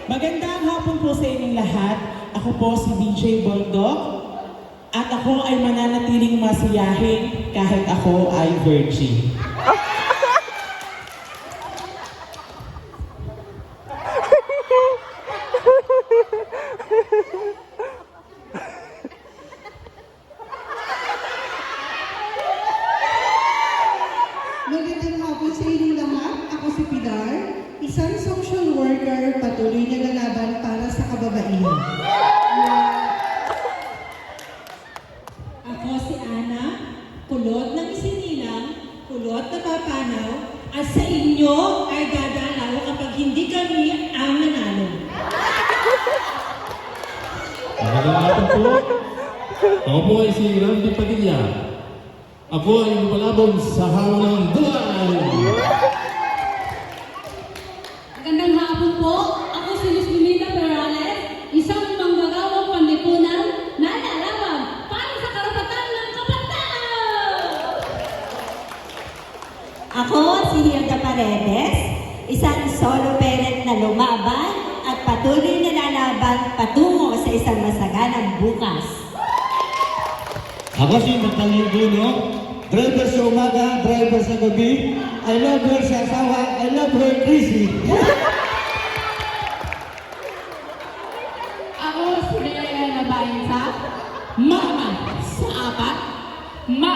Magandang hapon po sa inyong lahat. Ako po si DJ Boldog at ako ay mananatiling masiyahin kahit ako ay virgin. Magandang hapon sa inyong lahat. Ako si Pilar, isang social worker, patuloy na lalaban para sa kababaihan. Ako si Ana, kulot ng isinilang, kulot na papanaw, at sa inyo ay dadalaw kapag hindi kami ang nanalo. Magandang hapon po. Ako po ay si Randy Padilla. Ako ay lumalabog sa hawa ng buhay. Magandang hapon po. Ako si Miss Lumita Perales, isang manggagawang panlipunan na lalaban para sa karapatan ng kabataan. Ako si Hilda Paredes, isang solo parent na lumaban at patuloy na lalaban patungo sa isang masaganang bukas. Ako si Nathaniel Bruno, driver sa umaga, driver sa gabi. I love her sa asawa, I love her crazy. Ako si Leila Nabainsa, mama sa apat, ma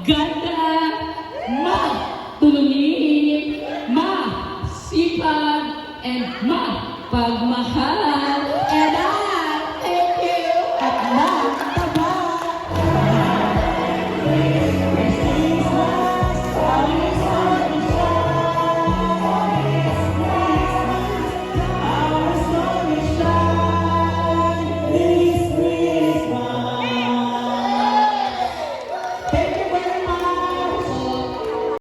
ganda, ma tulungin, ma sipag, and ma pagmahal.